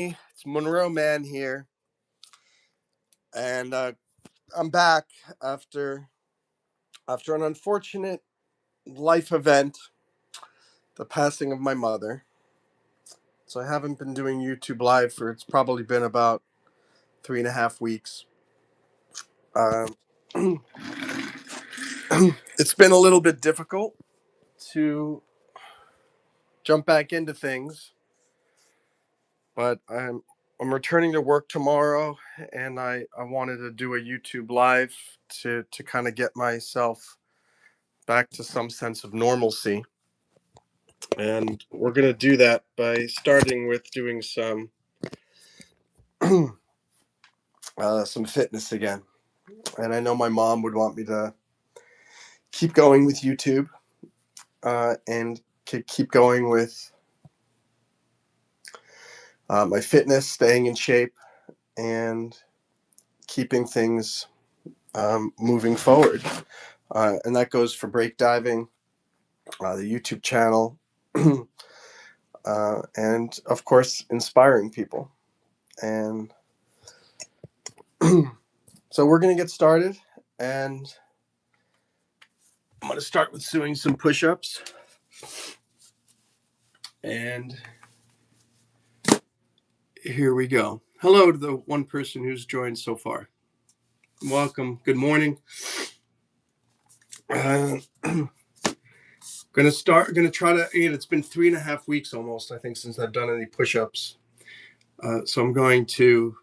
It's Monroe Mann here, and I'm back after an unfortunate life event, the passing of my mother. So I haven't been doing YouTube Live for it's probably been about 3.5 weeks. Um, it's been a little bit difficult to jump back into things, but I'm returning to work tomorrow, and I wanted to do a YouTube Live to kind of get myself back to some sense of normalcy. And we're going to do that by starting with doing some some fitness again. And I know my mom would want me to keep going with YouTube and keep going with my fitness, staying in shape, and keeping things moving forward. And that goes for break diving, the YouTube channel, and of course, inspiring people. And so we're going to get started, and I'm going to start with doing some push-ups. And here we go. Hello to the one person who's joined so far. Welcome. Good morning. Gonna try to, again, it's been 3.5 weeks almost, I think, since I've done any push-ups. So I'm going to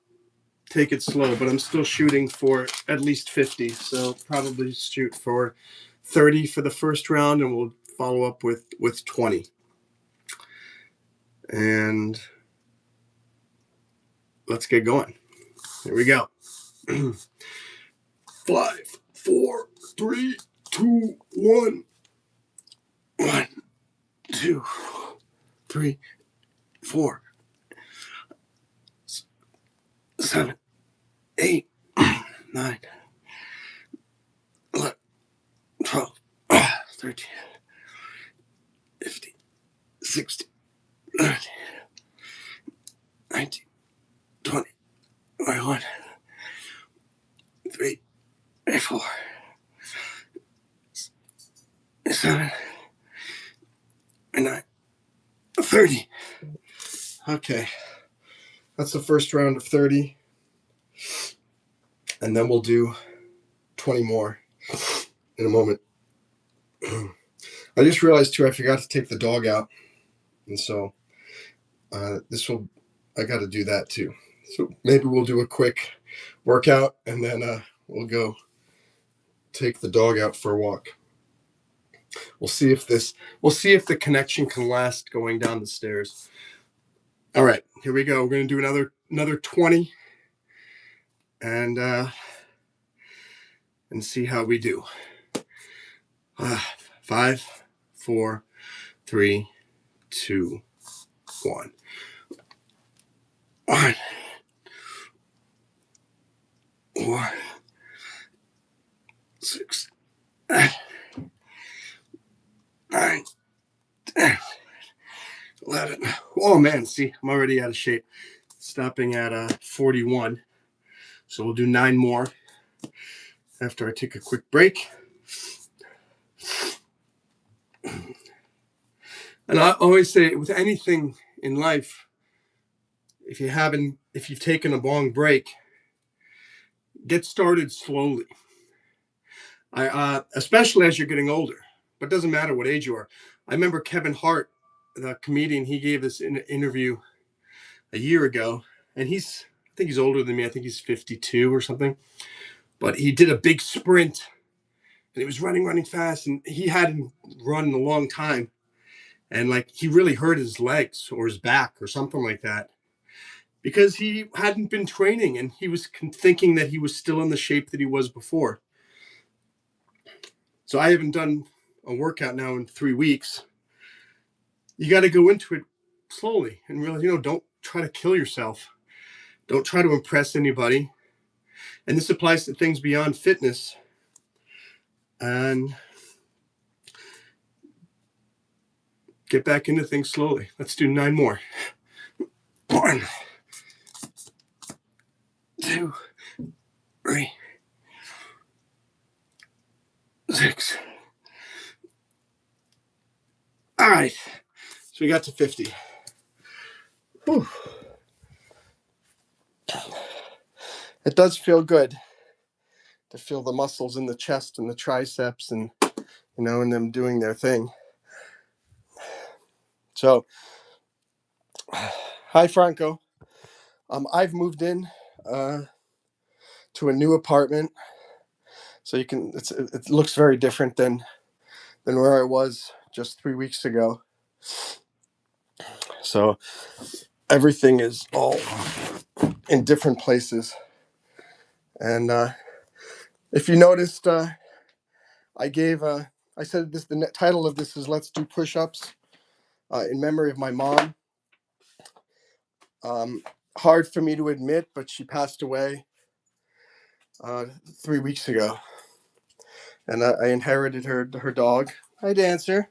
take it slow, but I'm still shooting for at least 50. So probably shoot for 30 for the first round, and we'll follow up with 20. And let's get going. Here we go. 5, 4, 3, 2, 1. 1, 2, 3, 4, 7, 8, 9, 11, 12, 13, 15, 16, 17, 19, 20, 21, 3, 4, 7, 9, 30. Okay. That's the first round of 30. And then we'll do 20 more in a moment. I just realized too, I forgot to take the dog out. And so I got to do that too. So maybe we'll do a quick workout, and then we'll go take the dog out for a walk. We'll see if the connection can last going down the stairs. All right, here we go. We're going to do another 20 and see how we do. 5, 4, 3, 2, 1. 1, 4, 6, 9, 10, 11. Oh man, see, I'm already out of shape. Stopping at 41. So we'll do 9 more after I take a quick break. And I always say, with anything in life, if you've taken a long break, get started slowly. Especially as you're getting older, but it doesn't matter what age you are. I remember Kevin Hart, the comedian, he gave this interview a year ago, and I think he's older than me. I think he's 52 or something. But he did a big sprint, and he was running fast, and he hadn't run in a long time. And like he really hurt his legs or his back or something like that because he hadn't been training, and he was thinking that he was still in the shape that he was before. So I haven't done a workout now in 3 weeks. You got to go into it slowly and really, don't try to kill yourself. Don't try to impress anybody. And this applies to things beyond fitness. And get back into things slowly. Let's do 9 more. 1, 2, 3, 6. All right. So we got to 50. Whew. It does feel good to feel the muscles in the chest and the triceps and, and them doing their thing. So, hi, Franco. I've moved in to a new apartment. So it looks very different than where I was just 3 weeks ago. So everything is all in different places. And if you noticed, I said this. The title of this is "Let's Do Push-Ups" in memory of my mom. Hard for me to admit, but she passed away 3 weeks ago, and I inherited her dog. Hi, Dancer.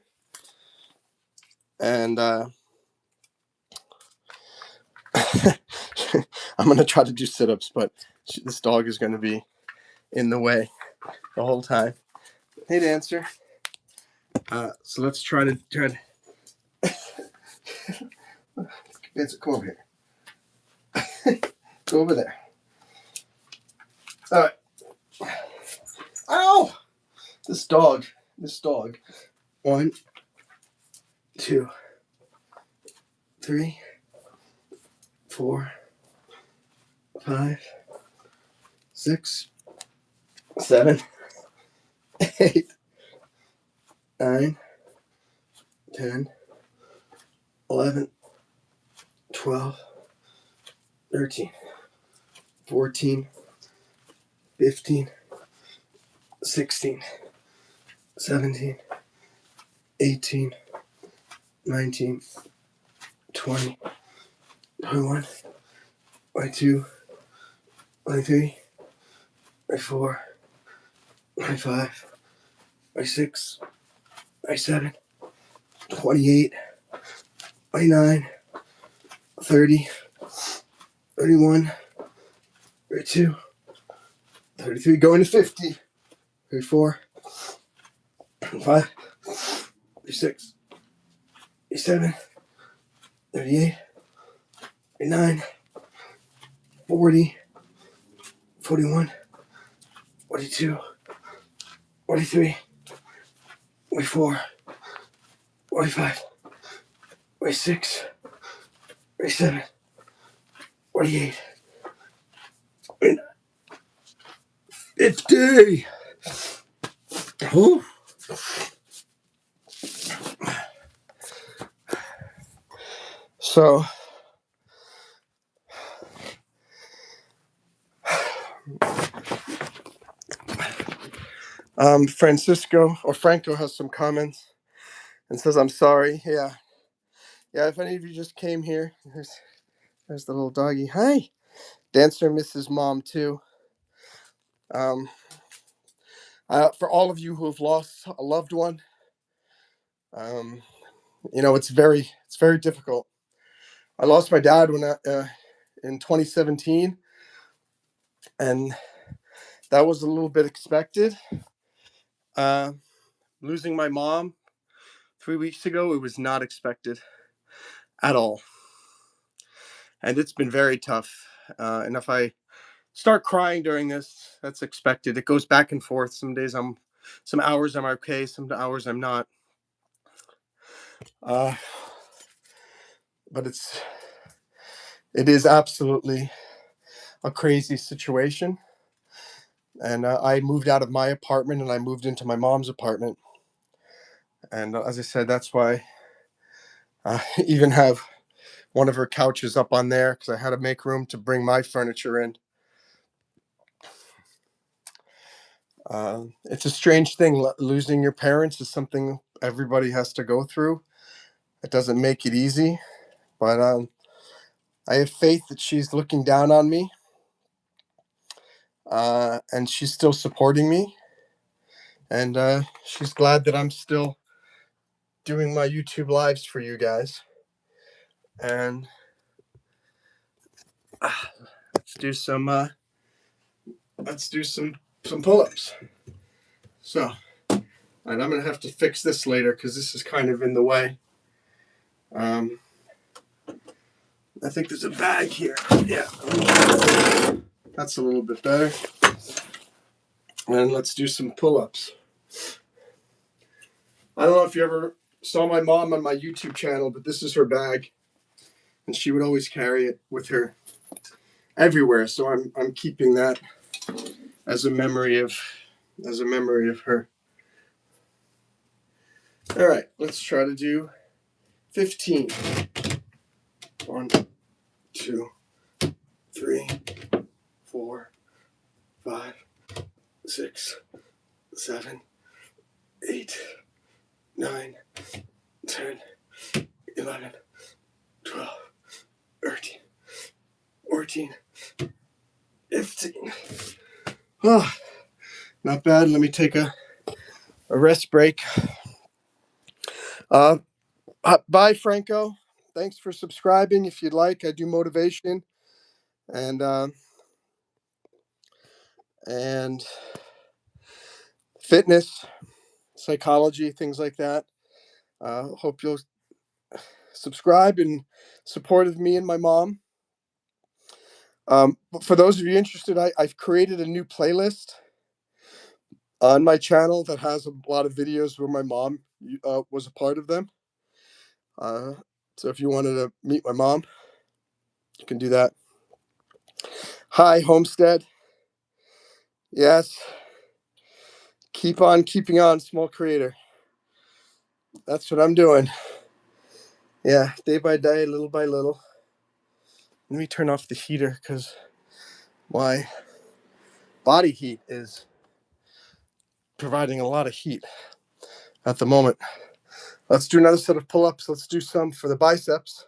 And I'm gonna try to do sit-ups, but this dog is gonna be in the way the whole time. Hey, Dancer. So let's try to Dancer, come over here. Go over there. All right. Ow! This dog. 1, 2, 3, 4, 5, 6, 7, 8, 9, 10, 11, 12, 13, 14, 15, 16, 17, 18, 19, 20, 21, 22, 23, 24, 25, 26, 27, 28, 29, 30, 31, 32, 33, going to 50, 34, 35, 36, 37, 38, 39, 40, 41, 42, 43, 44, 45, 46, 47, 48, 50. Ooh. So, Franco has some comments and says, "I'm sorry." Yeah. If any of you just came here, there's the little doggy. Hi. Dancer misses mom too. For all of you who have lost a loved one, it's very difficult. I lost my dad in 2017, and that was a little bit expected. Losing my mom 3 weeks ago, it was not expected at all, and it's been very tough. And if I start crying during this, that's expected. It goes back and forth. Some hours I'm okay, some hours I'm not. But it is absolutely a crazy situation. And I moved out of my apartment and I moved into my mom's apartment. And as I said, that's why I even have one of her couches up on there, because I had to make room to bring my furniture in. It's a strange thing. Losing your parents is something everybody has to go through. It doesn't make it easy, but I have faith that she's looking down on me, and she's still supporting me, and she's glad that I'm still doing my YouTube lives for you guys. And let's do some let's do some pull-ups. So, and I'm gonna have to fix this later because this is kind of in the way. I think there's a bag here. Yeah, that's a little bit better. And let's do some pull-ups. I don't know if you ever saw my mom on my YouTube channel, but this is her bag, and she would always carry it with her everywhere. So I'm keeping that as a memory of her. All right, let's try to do 15. 1, 2, 3, 4, 5, 6, 7, 8, 9, 10, 11, 12, 13, 14, 15. Oh, not bad. Let me take a rest break. Bye, Franco. Thanks for subscribing. If you'd like, I do motivation and fitness, psychology, things like that. Hope you'll subscribe and support of me and my mom. For those of you interested, I've created a new playlist on my channel that has a lot of videos where my mom was a part of them. So if you wanted to meet my mom, you can do that. Hi, Homestead. Yes. Keep on keeping on, small creator. That's what I'm doing. Yeah, day by day, little by little. Let me turn off the heater because my body heat is providing a lot of heat at the moment. Let's do another set of pull-ups. Let's do some for the biceps.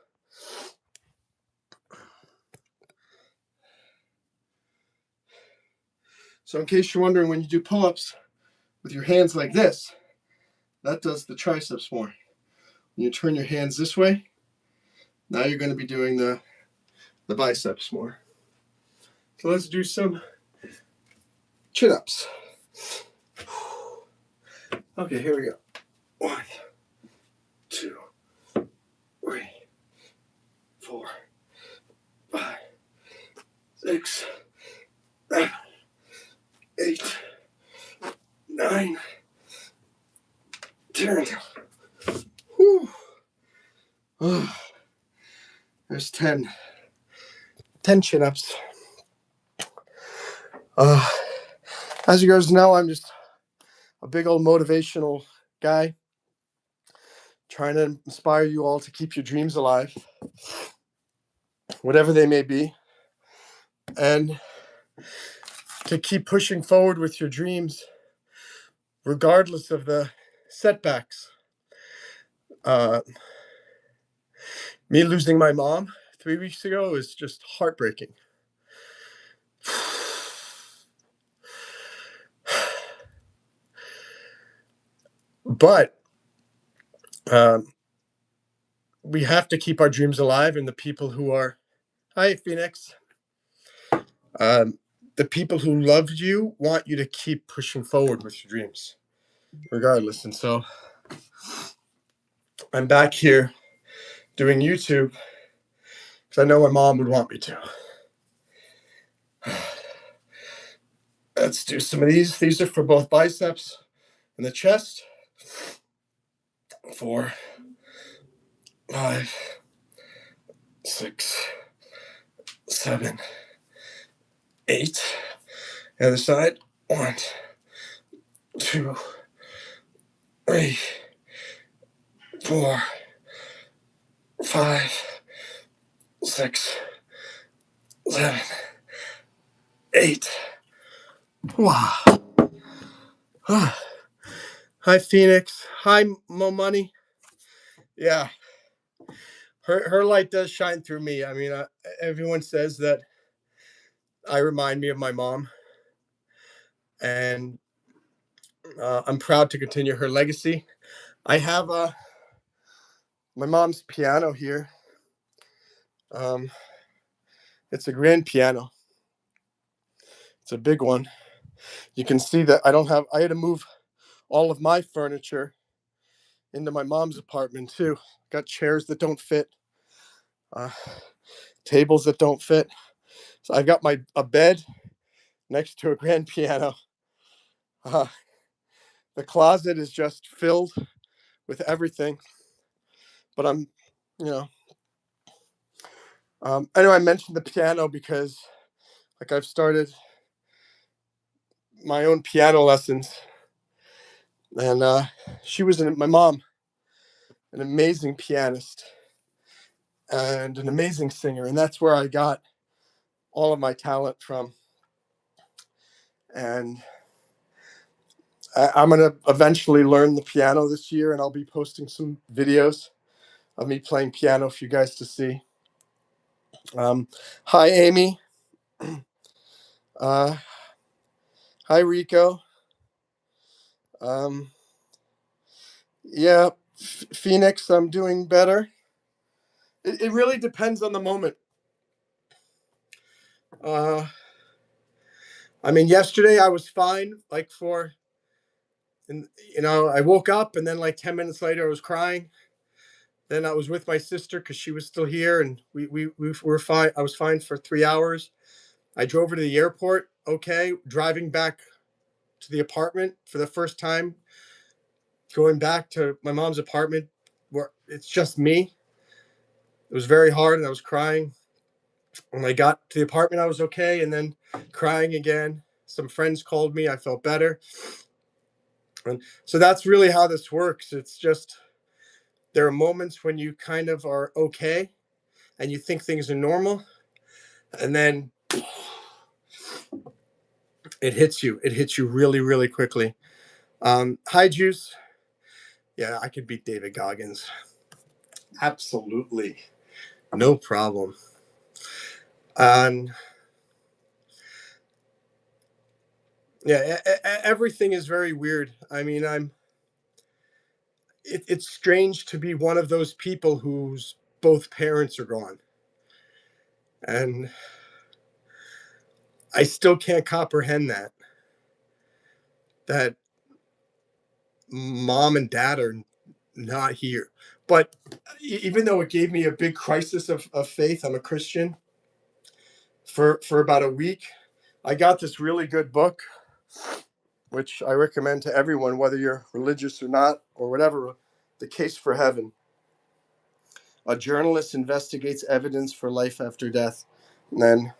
So in case you're wondering, when you do pull-ups with your hands like this, that does the triceps more. When you turn your hands this way, now you're going to be doing the biceps more. So let's do some chin-ups. Okay, here we go. 1, 2, 3, 4, 5, 6, 7, 8, 9, 10. Whew. Oh, there's 10 chin-ups. As you guys know, I'm just a big old motivational guy, trying to inspire you all to keep your dreams alive, whatever they may be, and to keep pushing forward with your dreams, regardless of the setbacks. Me losing my mom 3 weeks ago is just heartbreaking. But we have to keep our dreams alive, and the people who are, hi, Phoenix. The people who love you want you to keep pushing forward with your dreams, regardless. And so I'm back here doing YouTube because I know my mom would want me to. Let's do some of these. These are for both biceps and the chest. 4, 5, 6, 7, 8. The other side. 1, 2, 3, 4, 5, 6, 7, 8. Wow. Hi, Phoenix. Hi, Mo Money. Yeah. Her light does shine through me. I mean, everyone says that I remind me of my mom, and I'm proud to continue her legacy. I have my mom's piano here. It's a grand piano. It's a big one. You can see that I had to move all of my furniture into my mom's apartment too. Got chairs that don't fit, uh, tables that don't fit. So I've got a bed next to a grand piano. Uh, the closet is just filled with everything. But you know, anyway, I mentioned the piano because like I've started my own piano lessons, and my mom, an amazing pianist and an amazing singer, and that's where I got all of my talent from. And I'm going to eventually learn the piano this year, and I'll be posting some videos of me playing piano for you guys to see. Hi, Amy. Hi, Rico. Yeah, Phoenix, I'm doing better. It really depends on the moment. I mean, yesterday I was fine, and I woke up and then like 10 minutes later I was crying. Then I was with my sister because she was still here, and we were fine. I was fine for 3 hours. I drove her to the airport. Okay, driving back to the apartment for the first time, going back to my mom's apartment where it's just me. It was very hard, and I was crying. When I got to the apartment, I was okay, and then crying again. Some friends called me. I felt better. And so that's really how this works. It's just there are moments when you kind of are okay and you think things are normal, and then it hits you. It hits you really, really quickly. Hi, Juice. Yeah, I could beat David Goggins. Absolutely. No problem. Yeah, everything is very weird. I mean, it's strange to be one of those people whose both parents are gone. And I still can't comprehend that mom and dad are not here. But even though it gave me a big crisis of faith, I'm a Christian. For about a week, I got this really good book, which I recommend to everyone, whether you're religious or not, or whatever. The Case for Heaven. A journalist investigates evidence for life after death. And then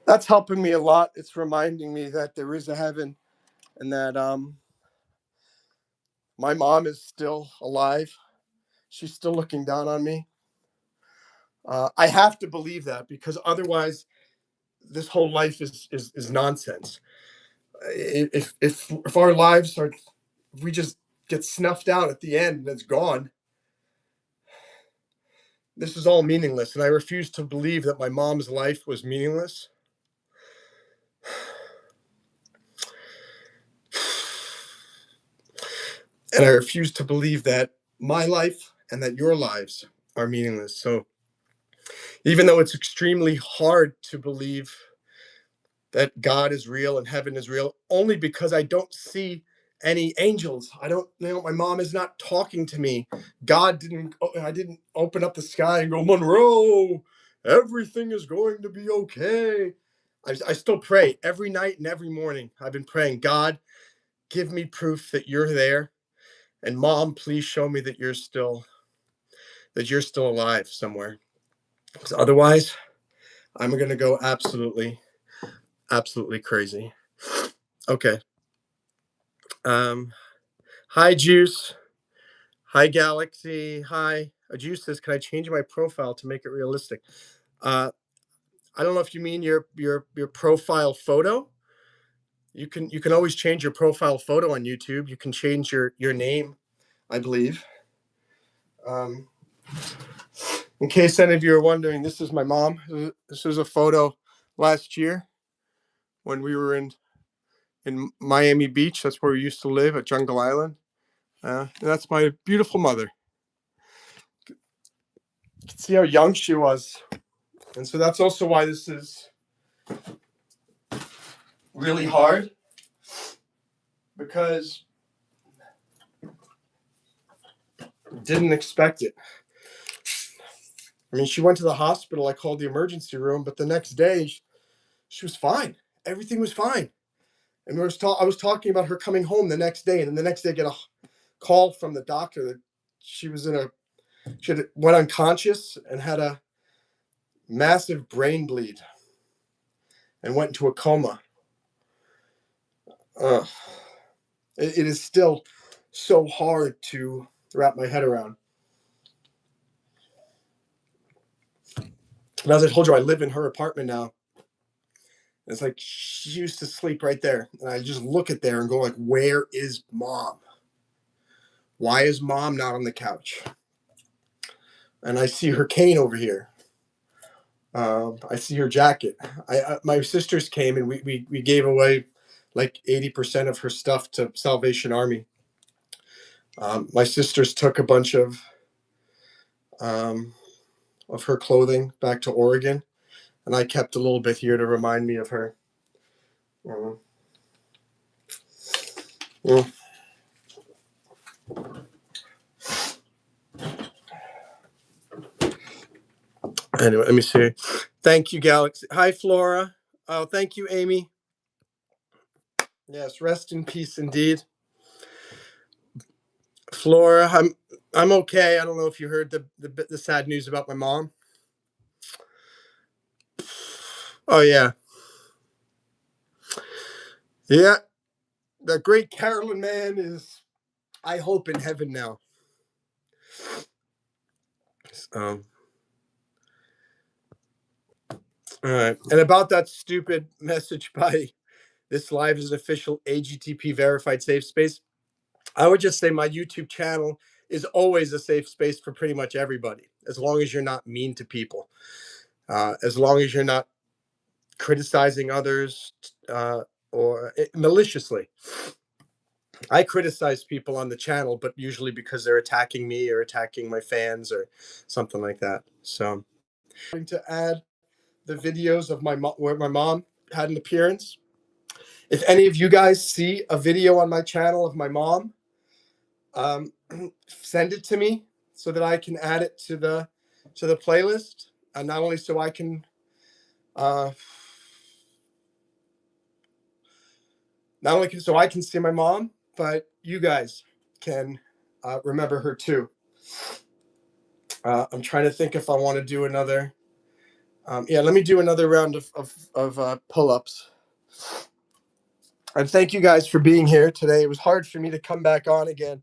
that's helping me a lot. It's reminding me that there is a heaven, and that my mom is still alive. She's still looking down on me. I have to believe that, because otherwise this whole life is nonsense. If our lives are, if we just get snuffed out at the end and it's gone, this is all meaningless. And I refuse to believe that my mom's life was meaningless. And I refuse to believe that my life and that your lives are meaningless. So even though it's extremely hard to believe that God is real and heaven is real, only because I don't see any angels. I don't, my mom is not talking to me. I didn't open up the sky and go, Monroe, everything is going to be okay. I still pray every night and every morning. I've been praying, God, give me proof that you're there. And mom, please show me that you're still alive somewhere. Because otherwise, I'm going to go absolutely crazy. Okay. Hi, Juice. Hi, Galaxy. Hi. Juice says, can I change my profile to make it realistic? I don't know if you mean your profile photo. You can always change your profile photo on YouTube. You can change your name, I believe. In case any of you are wondering, this is my mom. This was a photo last year when we were in Miami Beach. That's where we used to live, at Jungle Island. And that's my beautiful mother. You can see how young she was. And so that's also why this is really hard because I didn't expect it. I mean, she went to the hospital. I called the emergency room, but the next day she was fine. Everything was fine. And I was talking about her coming home the next day, and then the next day I get a call from the doctor that she went unconscious and had a massive brain bleed and went into a coma. Ugh. It is still so hard to wrap my head around. And as I told you, I live in her apartment now. It's like she used to sleep right there. And I just look at there and go like, where is mom? Why is mom not on the couch? And I see her cane over here. I see her jacket. My sisters came and we gave away like 80% of her stuff to Salvation Army. My sisters took a bunch of her clothing back to Oregon, and I kept a little bit here to remind me of her. Yeah. Anyway, let me see. Thank you, Galaxy. Hi, Flora. Oh, thank you, Amy. Yes, rest in peace, indeed. Flora, I'm okay. I don't know if you heard the sad news about my mom. Oh yeah, yeah. The great Carolyn Mann is, I hope, in heaven now. All right. And about that stupid message by this live is an official AGTP verified safe space. I would just say my YouTube channel is always a safe space for pretty much everybody, as long as you're not mean to people, as long as you're not criticizing others or maliciously. I criticize people on the channel, but usually because they're attacking me or attacking my fans or something like that. So I'm going to add the videos of where my mom had an appearance. If any of you guys see a video on my channel of my mom, send it to me so that I can add it to the playlist, and not only so I can see my mom, but you guys can remember her too. I'm trying to think if I want to do another. Let me do another round of pull-ups. And thank you guys for being here today. It was hard for me to come back on again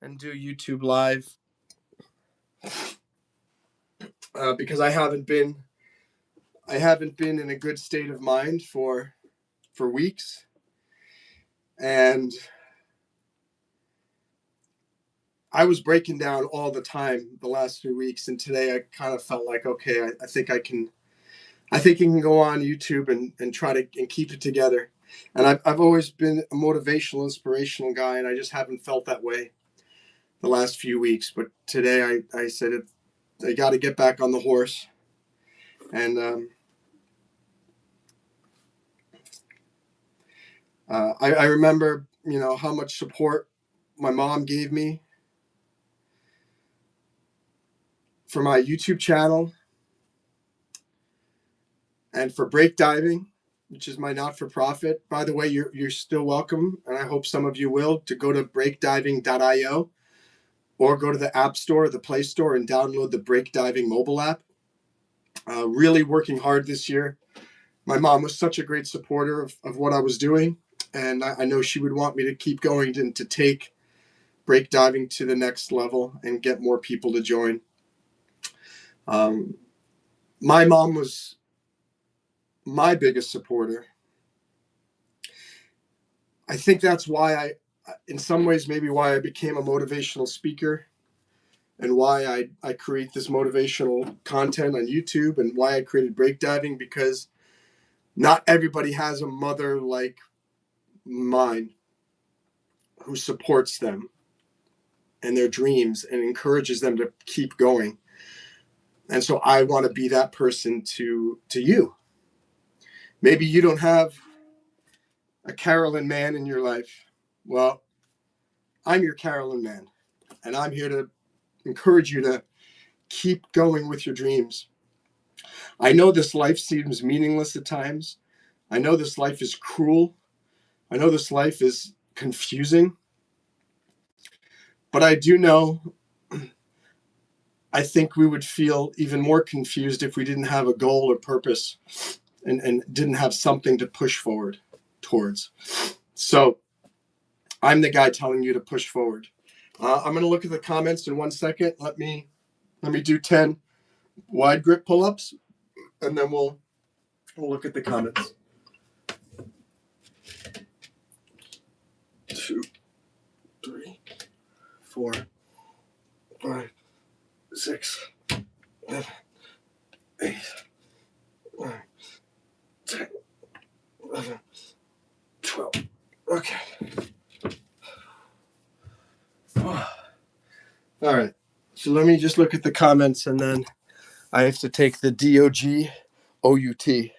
and do YouTube live because I haven't been in a good state of mind for weeks, and I was breaking down all the time the last few weeks. And today I kind of felt like, okay, I think I can go on YouTube and try to and keep it together. And I've always been a motivational, inspirational guy, and I just haven't felt that way the last few weeks. But today I said I got to get back on the horse. And I remember, how much support my mom gave me for my YouTube channel and for breakdiving, which is my not-for-profit. By the way, you're still welcome, and I hope some of you will, to go to breakdiving.io or go to the App Store, the Play Store, and download the Breakdiving mobile app. Really working hard this year. My mom was such a great supporter of what I was doing, and I know she would want me to keep going and to take breakdiving to the next level and get more people to join. My mom was my biggest supporter. I think that's why in some ways, maybe why I became a motivational speaker, and why I create this motivational content on YouTube, and why I created breakdiving, because not everybody has a mother like mine who supports them and their dreams and encourages them to keep going. And so I want to be that person to you. Maybe you don't have a Carolyn Mann in your life? Well, I'm your Carolyn Mann, and I'm here to encourage you to keep going with your dreams. I know this life seems meaningless at times. I know this life is cruel. I know this life is confusing. But I do know, I think we would feel even more confused if we didn't have a goal or purpose and didn't have something to push forward towards. So I'm the guy telling you to push forward. I'm going to look at the comments in 1 second. Let me do 10 wide grip pull-ups, and then we'll look at the comments. 2, 3, 4, 5, 6, 7, 8, 9, 10, 11, 12. Okay. All right. So let me just look at the comments, and then I have to take the DOG OUT.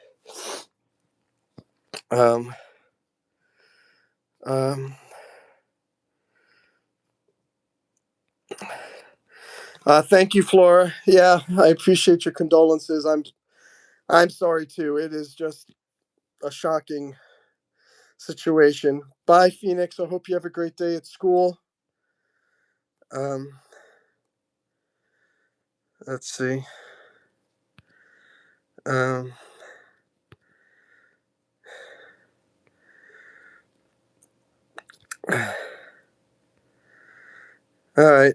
Thank you, Flora. Yeah, I appreciate your condolences. I'm sorry too. It is just a shocking situation. Bye, Phoenix. I hope you have a great day at school. Let's see. All right.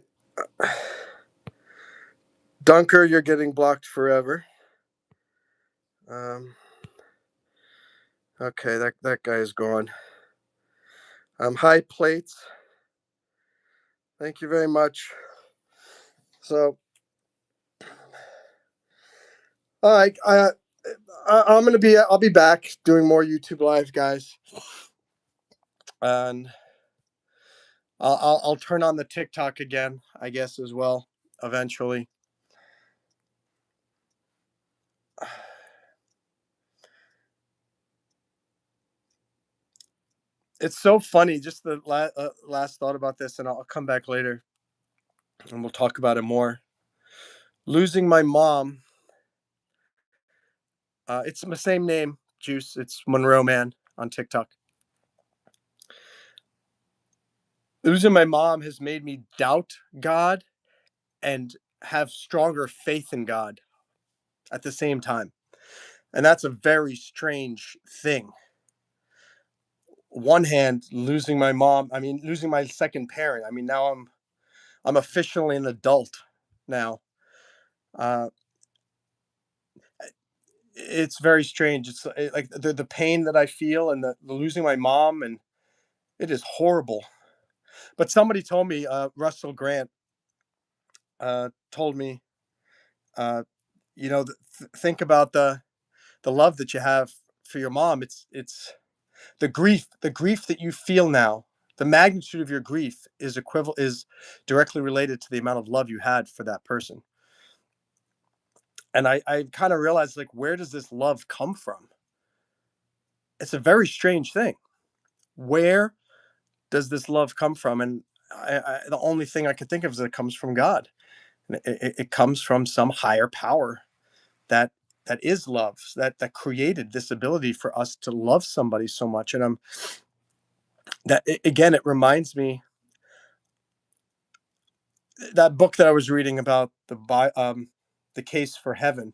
Dunker, you're getting blocked forever. Okay, that guy is gone. High plates. Thank you very much. So, all right, I'll be back doing more YouTube live, guys, and I'll turn on the TikTok again, I guess, as well, eventually. It's so funny. Just the last thought about this, and I'll come back later, and we'll talk about it more. Losing my mom. It's the same name, Juice. It's Monroe Mann on TikTok. Losing my mom has made me doubt God and have stronger faith in God at the same time. And that's a very strange thing. One hand, losing my mom, losing my second parent. Now I'm officially an adult now. It's very strange. It's like the pain that I feel, and the losing my mom, and it is horrible. But somebody told me, Russell Grant told me, think about the love that you have for your mom. It's the grief that you feel now. The magnitude of your grief is directly related to the amount of love you had for that person. And I kind of realized, like, where does this love come from? It's a very strange thing. Where does this love come from? And the only thing I could think of is that it comes from God. And it comes from some higher power that is love, that created this ability for us to love somebody so much. And again, it reminds me that book that I was reading about the case for heaven,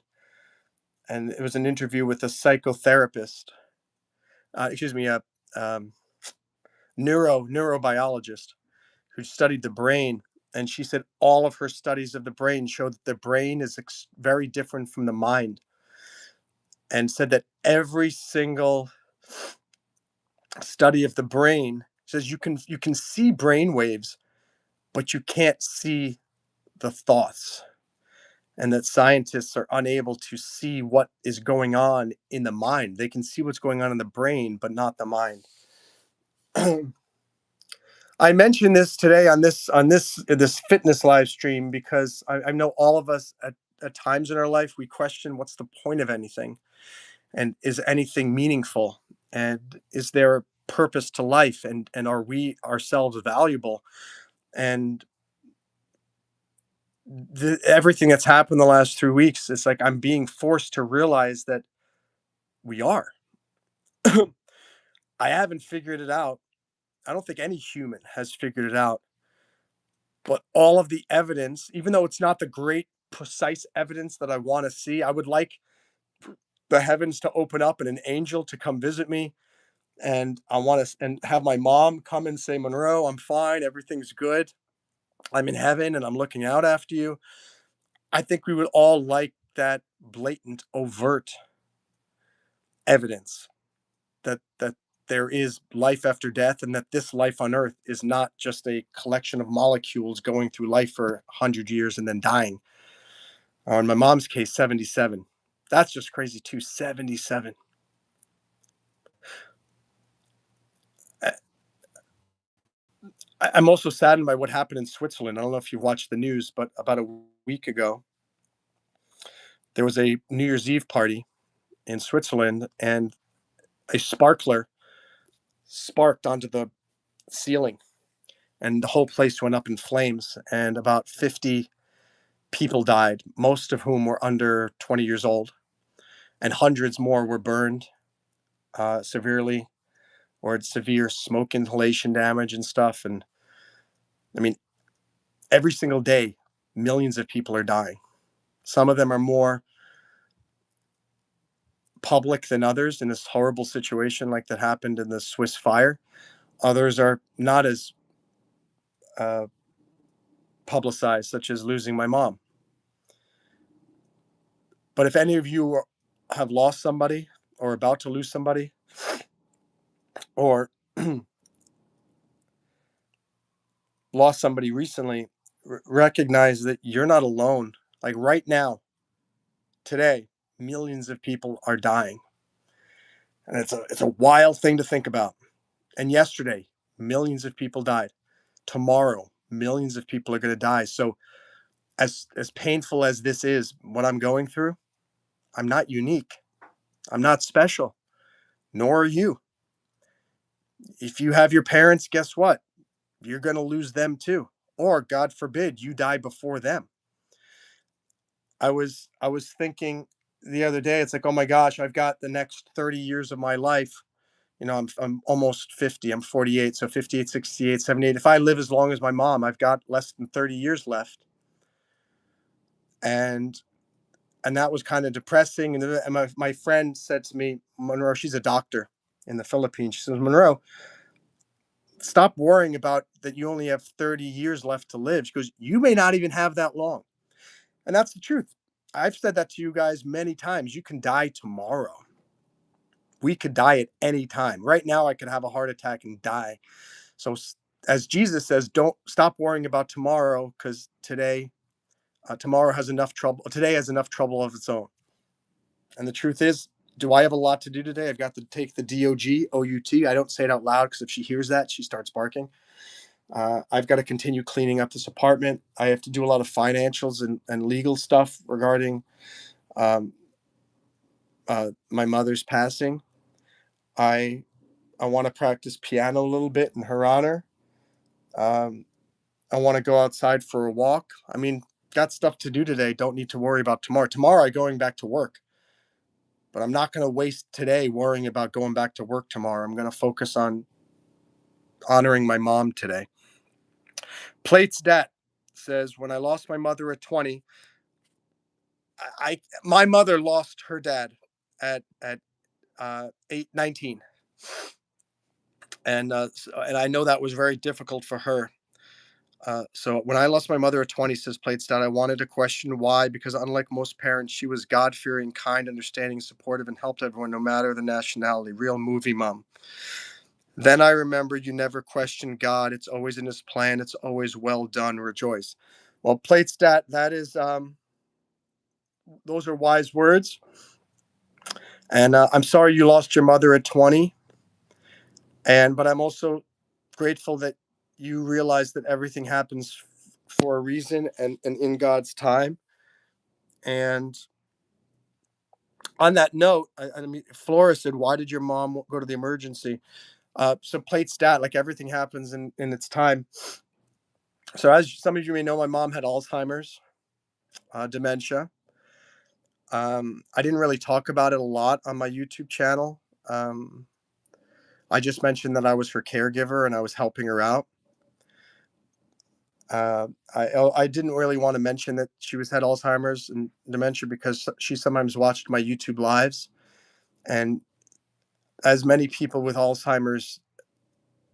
and it was an interview with a psychotherapist. Excuse me, a neurobiologist who studied the brain, and she said all of her studies of the brain showed that the brain is very different from the mind, and said that every single study of the brain says you can see brain waves, but you can't see the thoughts, and that scientists are unable to see what is going on in the mind. They can see what's going on in the brain, but not the mind. I mentioned this today on this fitness live stream because I know all of us at times in our life we question what's the point of anything, and is anything meaningful, and is there purpose to life, and are we ourselves valuable? And everything that's happened the last 3 weeks, it's like I'm being forced to realize that we are. I haven't figured it out. I don't think any human has figured it out. But all of the evidence, even though it's not the great, precise evidence that I want to see, I would like the heavens to open up and an angel to come visit me. And I want to and have my mom come and say, Monroe, I'm fine. Everything's good. I'm in heaven and I'm looking out after you. I think we would all like that blatant, overt evidence that there is life after death, and that this life on earth is not just a collection of molecules going through life for 100 years and then dying. Or in my mom's case, 77. That's just crazy too. 77. I'm also saddened by what happened in Switzerland. I don't know if you've watched the news, but about a week ago, there was a New Year's Eve party in Switzerland, and a sparkler sparked onto the ceiling, and the whole place went up in flames, and about 50 people died, most of whom were under 20 years old, and hundreds more were burned severely, or had severe smoke inhalation damage and stuff. And I mean, every single day, millions of people are dying. Some of them are more public than others in this horrible situation, like that happened in the Swiss fire. Others are not as uh, publicized, such as losing my mom. But if any of you have lost somebody, or about to lose somebody, or lost somebody recently, recognize that you're not alone. Like right now, today, millions of people are dying. And it's a wild thing to think about. And yesterday, millions of people died. Tomorrow, millions of people are going to die. So as painful as this is, what I'm going through, I'm not unique. I'm not special, nor are you. If you have your parents, guess what? You're going to lose them too. Or God forbid, you die before them. I was thinking the other day, it's like, oh my gosh, I've got the next 30 years of my life. I'm almost 50. I'm 48, so 58, 68, 78. If I live as long as my mom, I've got less than 30 years left. And that was kind of depressing. And my friend said to me, Monroe, she's a doctor in the Philippines. She says, Monroe, stop worrying about that you only have 30 years left to live. She goes, you may not even have that long. And that's the truth. I've said that to you guys many times. You can die tomorrow. We could die at any time. Right now, I could have a heart attack and die. So, as Jesus says, don't stop worrying about tomorrow, because tomorrow has enough trouble. Today has enough trouble of its own. And the truth is, do I have a lot to do today? I've got to take the DOGOUT. I don't say it out loud because if she hears that, she starts barking. I've got to continue cleaning up this apartment. I have to do a lot of financials and legal stuff regarding um, my mother's passing. I I want to practice piano a little bit in her honor. Um, I want to go outside for a walk. I mean, got stuff to do today. Don't need to worry about tomorrow. Tomorrow, I'm going back to work, but I'm not going to waste today worrying about going back to work tomorrow. I'm going to focus on honoring my mom today. Plates Dat says, when I lost my mother at 20, my mother lost her dad at 19, and I know that was very difficult for her. So when I lost my mother at 20, says Plates Dat, I wanted to question why, because unlike most parents, she was God fearing, kind, understanding, supportive, and helped everyone, no matter the nationality. Real movie mom. Then I remembered you never question God. It's always in his plan. It's always well done. Rejoice. Well, Plates Dat, that is, those are wise words. And I'm sorry you lost your mother at 20. But I'm also grateful that you realize that everything happens for a reason, and in God's time. And on that note, I mean, Flora said, why did your mom go to the emergency? So plate stat, like everything happens in its time. So as some of you may know, my mom had Alzheimer's, dementia. I didn't really talk about it a lot on my YouTube channel. Um, I just mentioned that I was her caregiver and I was helping her out. I didn't really want to mention that she had Alzheimer's and dementia because she sometimes watched my YouTube lives, and as many people with Alzheimer's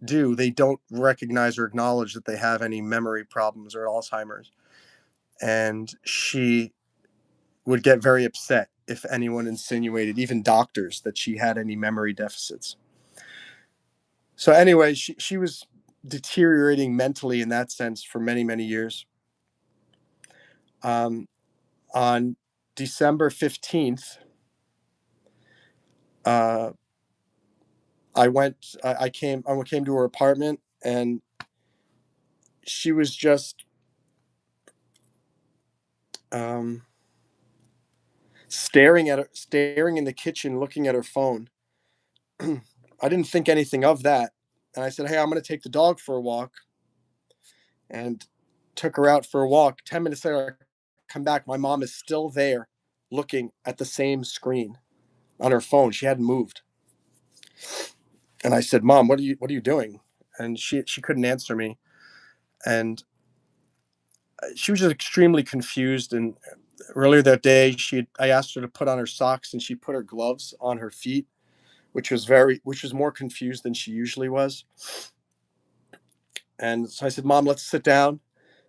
do, they don't recognize or acknowledge that they have any memory problems or Alzheimer's, and she would get very upset if anyone insinuated, even doctors, that she had any memory deficits. So anyway, she was deteriorating mentally in that sense for many, many years. Um, on December 15th, uh, I came to her apartment, and she was just um, staring in the kitchen, looking at her phone. I didn't think anything of that, and I said, "Hey, I'm going to take the dog for a walk," and took her out for a walk. 10 minutes later, I come back. My mom is still there, looking at the same screen on her phone. She hadn't moved, and I said, "Mom, what are you doing?" And she couldn't answer me, and she was just extremely confused. And earlier that day, I asked her to put on her socks, and she put her gloves on her feet, which was more confused than she usually was. And so I said, "Mom, let's sit down."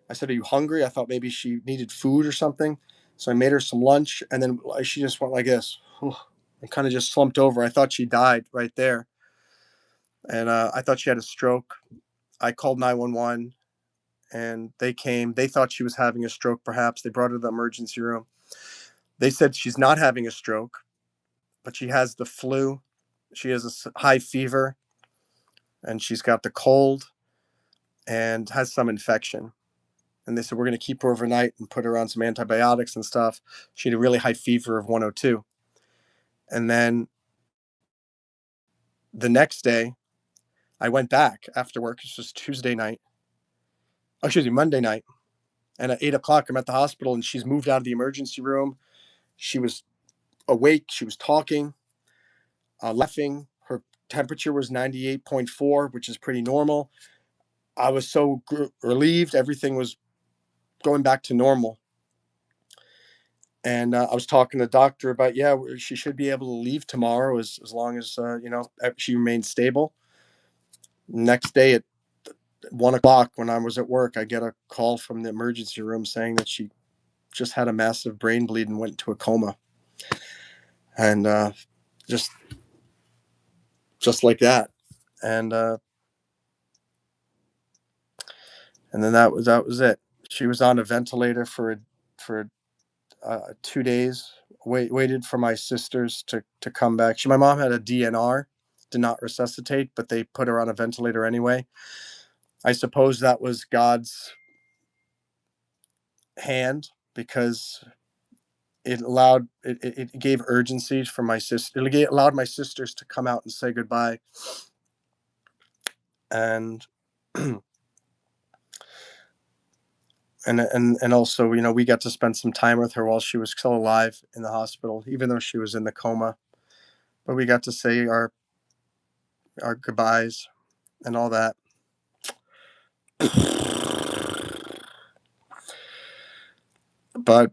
I said, "Are you hungry?" I thought maybe she needed food or something. So I made her some lunch, and then she just went like this and kind of just slumped over. I thought she died right there, and I thought she had a stroke. I called 911, and they came. They thought she was having a stroke, perhaps. They brought her to the emergency room. They said she's not having a stroke, but she has the flu. She has a high fever, and she's got the cold and has some infection. And they said, we're going to keep her overnight and put her on some antibiotics and stuff. She had a really high fever of 102. And then the next day, I went back after work. It was Tuesday night. Oh, excuse me, Monday night. And at 8 o'clock, I'm at the hospital, and she's moved out of the emergency room. She was awake. She was talking, laughing. Her temperature was 98.4, which is pretty normal. I was so relieved. Everything was going back to normal. And I was talking to the doctor about, yeah, she should be able to leave tomorrow as long as, she remains stable. Next day at 1 o'clock, when I was at work, I get a call from the emergency room saying that she just had a massive brain bleed and went into a coma. And just just like that. And and then that was it. She was on a ventilator for 2 days. Waited for my sisters to come back. My mom had a DNR, did not resuscitate, but they put her on a ventilator anyway. I suppose that was God's hand, because it gave urgency for my sister. It allowed my sisters to come out and say goodbye, and and also, we got to spend some time with her while she was still alive in the hospital, even though she was in the coma. But we got to say our goodbyes and all that. But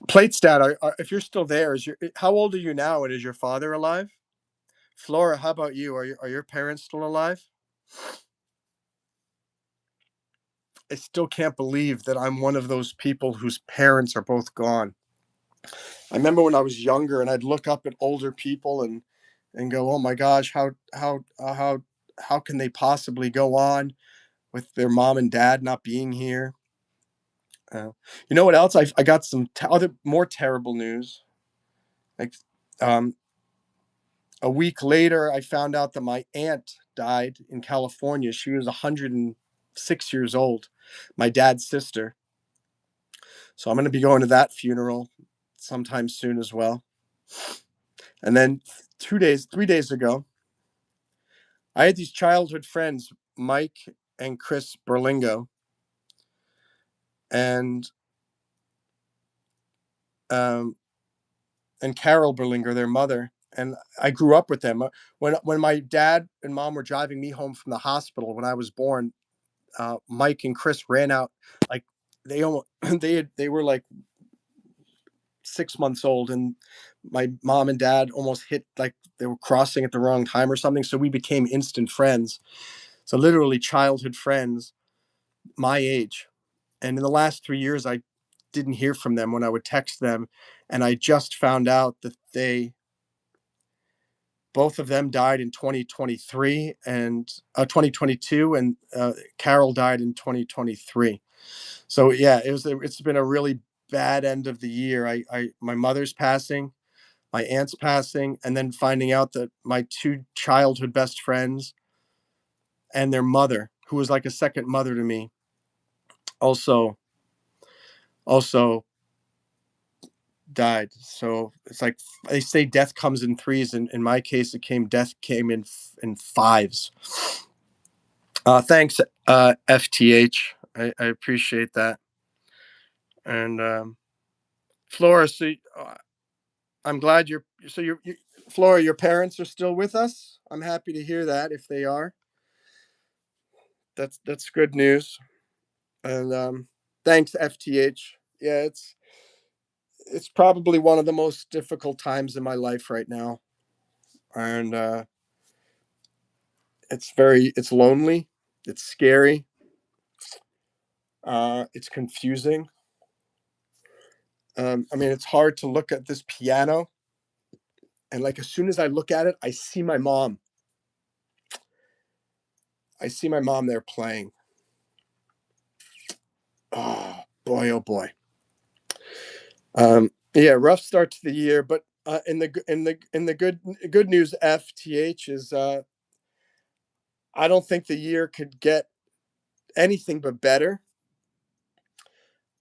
plate stat, if you're still there, how old are you now, and is your father alive? Flora, how about you? Are your parents still alive? I still can't believe that I'm one of those people whose parents are both gone. I remember when I was younger, and I'd look up at older people and go, "Oh my gosh, how can they possibly go on with their mom and dad not being here?" Uh, you know what else? I got some other more terrible news. Like, um, a week later, I found out that my aunt died in California. She was 106 years old, my dad's sister. So I'm going to be going to that funeral sometime soon as well. And then 3 days ago, I had these childhood friends, Mike and Chris Berlingo, and um, Carol Berlinger, their mother, and I grew up with them. When my dad and mom were driving me home from the hospital when I was born, Mike and Chris ran out like they almost they were like 6 months old, and my mom and dad almost hit like they were crossing at the wrong time or something. So we became instant friends. So literally childhood friends, my age. And in the last 3 years, I didn't hear from them when I would text them, and I just found out that both of them died in 2023 and 2022, and Carol died in 2023. So yeah, it's been a really bad end of the year. My mother's passing, my aunt's passing, and then finding out that my two childhood best friends and their mother, who was like a second mother to me, also died. So it's like they say death comes in threes, and in my case death came in fives. Thanks, FTH. I appreciate that. And Flora, so I'm glad Flora, your parents are still with us. I'm happy to hear that. If they are, that's good news. And thanks, FTH. Yeah, it's probably one of the most difficult times in my life right now, and it's lonely, it's scary, it's confusing. I mean, it's hard to look at this piano, and like as soon as I look at it, I see my mom. I see my mom there playing. Oh boy, oh boy. Yeah, rough start to the year, but in the good news, FTH is I don't think the year could get anything but better.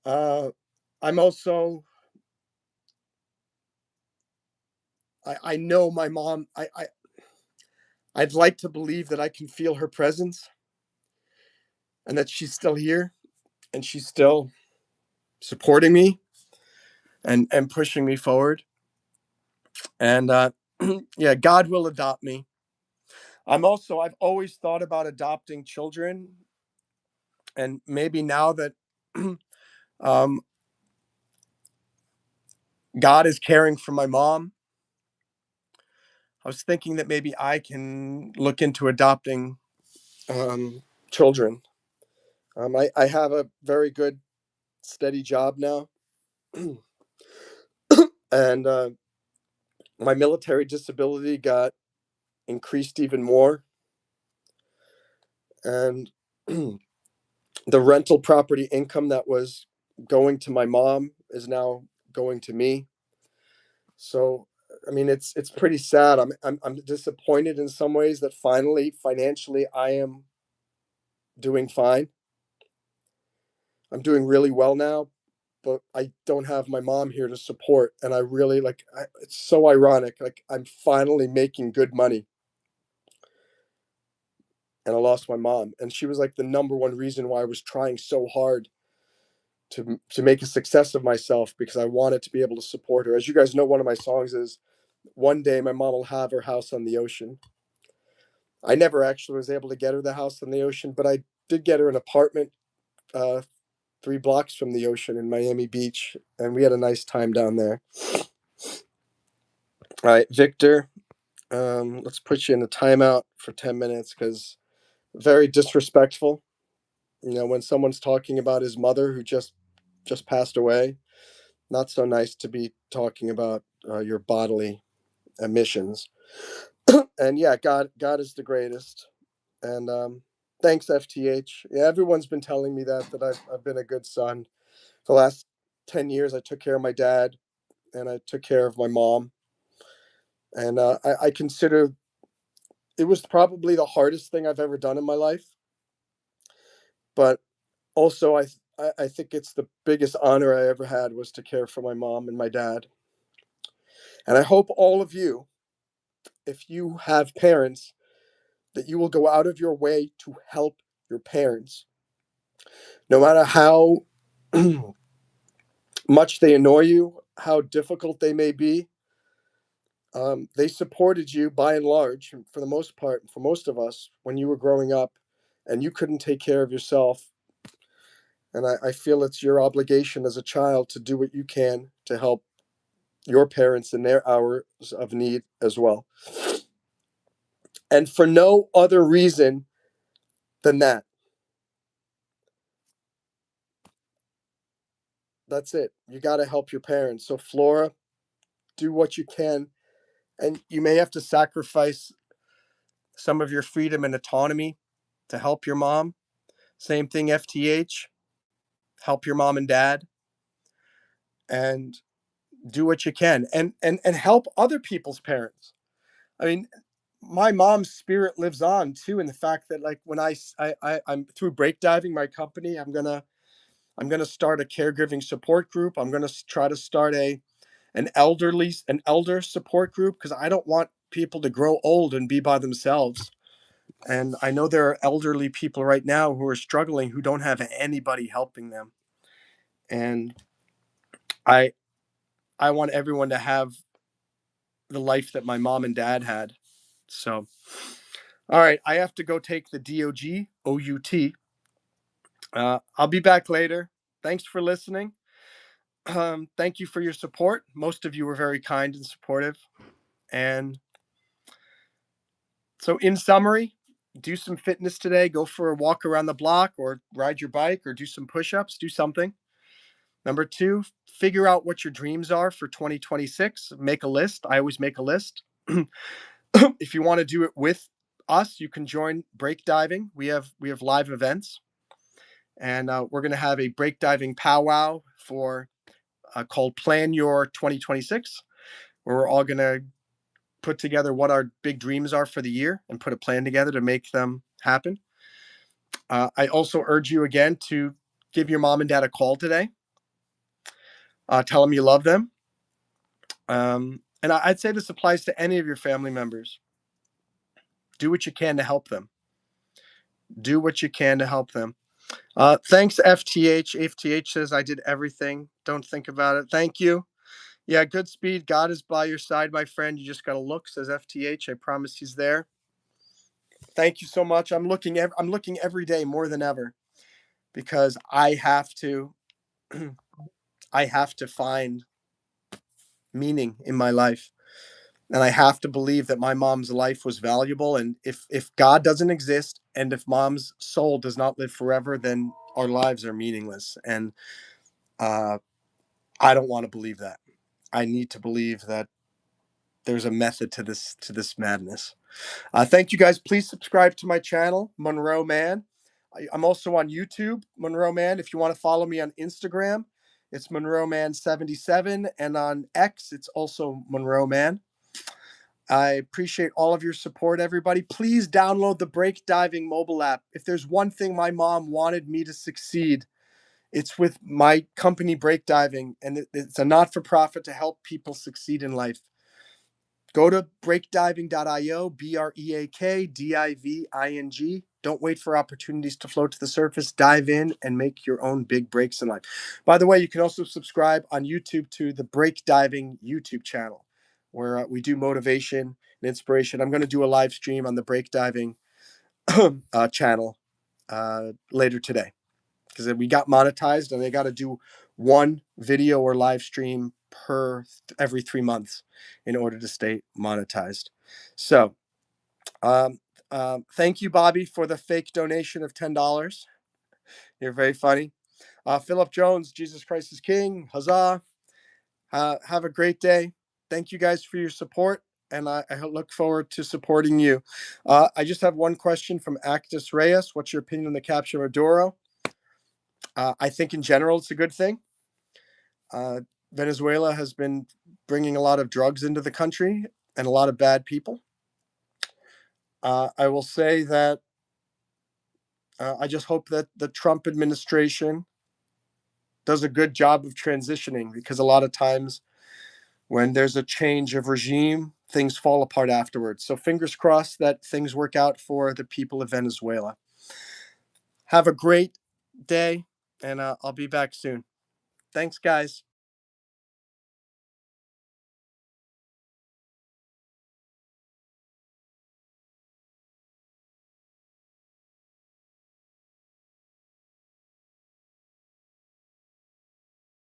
Uh, I'm also I know my mom. I'd like to believe that I can feel her presence and that she's still here and she's still supporting me and pushing me forward. And yeah, God will adopt me. I've always thought about adopting children, and maybe now that um, God is caring for my mom, I was thinking that maybe I can look into adopting children. I have a very good, steady job now, and my military disability got increased even more, and the rental property income that was going to my mom is now going to me. So, I mean, it's pretty sad. I'm disappointed in some ways that finally, financially, I am doing fine. I'm doing really well now, but I don't have my mom here to support, and I really it's so ironic. Like I'm finally making good money, and I lost my mom, and she was like the number one reason why I was trying so hard to make a success of myself, because I wanted to be able to support her. As you guys know, one of my songs is "One day my mom will have her house on the ocean." I never actually was able to get her the house on the ocean, but I did get her an apartment 3 blocks from the ocean in Miami Beach, and we had a nice time down there. All right, Victor, let's put you in a timeout for 10 minutes because very disrespectful. You know, when someone's talking about his mother who just passed away, not so nice to be talking about your bodily emissions. And yeah, God is the greatest. And thanks, FTH. Yeah, everyone's been telling me that I've been a good son. The last 10 years, I took care of my dad, and I took care of my mom, and I consider it was probably the hardest thing I've ever done in my life. But also, I think it's the biggest honor I ever had was to care for my mom and my dad. And I hope all of you, if you have parents, that you will go out of your way to help your parents. No matter how much they annoy you, how difficult they may be, they supported you by and large, for the most part, for most of us, when you were growing up and you couldn't take care of yourself. And I feel it's your obligation as a child to do what you can to help your parents in their hours of need as well. And for no other reason than that. That's it. You got to help your parents. So, Flora, do what you can. And you may have to sacrifice some of your freedom and autonomy to help your mom. Same thing, FTH. Help your mom and dad and do what you can, and help other people's parents. I mean, my mom's spirit lives on too, in the fact that, like, when I'm through breakdiving my company, I'm gonna start a caregiving support group. I'm gonna try to start an elder support group, because I don't want people to grow old and be by themselves. And I know there are elderly people right now who are struggling, who don't have anybody helping them. And I I want everyone to have the life that my mom and dad had. So, all right, I have to go take the DOGOUT. I'll be back later. Thanks for listening. Thank you for your support. Most of you were very kind and supportive. And so, in summary, do some fitness today. Go for a walk around the block, or ride your bike, or do some push-ups. Do something. Number two, figure out what your dreams are for 2026. Make a list. I always make a list. If you want to do it with us, you can join breakdiving. We have live events, and we're going to have a breakdiving powwow for called Plan Your 2026, where we're all going to put together what our big dreams are for the year and put a plan together to make them happen. I also urge you again to give your mom and dad a call today. Tell them you love them. And I'd say this applies to any of your family members. Do what you can to help them. Do what you can to help them. Thanks, FTH. FTH says, I did everything. Don't think about it. Thank you. Yeah, good speed. God is by your side, my friend. You just got to look, says FTH. I promise he's there. Thank you so much. I'm looking every day more than ever, because I have to I have to find meaning in my life. And I have to believe that my mom's life was valuable. And if God doesn't exist, and if mom's soul does not live forever, then our lives are meaningless. And uh, I don't want to believe that. I need to believe that there's a method to this madness. Thank you guys. Please subscribe to my channel, Monroe Mann. I'm also on YouTube, Monroe Mann. If you want to follow me on Instagram, it's Monroe Man 77, and on X, it's also Monroe Man. I appreciate all of your support, everybody. Please download the Break Diving mobile app. If there's one thing my mom wanted me to succeed, it's with my company, Break Diving, and it's a not-for-profit to help people succeed in life. Go to breakdiving.io, BREAKDIVING. Don't wait for opportunities to float to the surface. Dive in and make your own big breaks in life. By the way, you can also subscribe on YouTube to the Break Diving YouTube channel, where we do motivation and inspiration. I'm going to do a live stream on the Break Diving channel later today, because we got monetized, and they got to do one video or live stream per every 3 months in order to stay monetized. So, thank you, Bobby, for the fake donation of $10. You're very funny. Philip Jones, Jesus Christ is King. Huzzah. Have a great day. Thank you guys for your support, and I look forward to supporting you. I just have one question from Actus Reyes. What's your opinion on the capture of Maduro? I think in general it's a good thing. Venezuela has been bringing a lot of drugs into the country and a lot of bad people. I will say that I just hope that the Trump administration does a good job of transitioning, because a lot of times when there's a change of regime, things fall apart afterwards. So fingers crossed that things work out for the people of Venezuela. Have a great day, and I'll be back soon. Thanks, guys.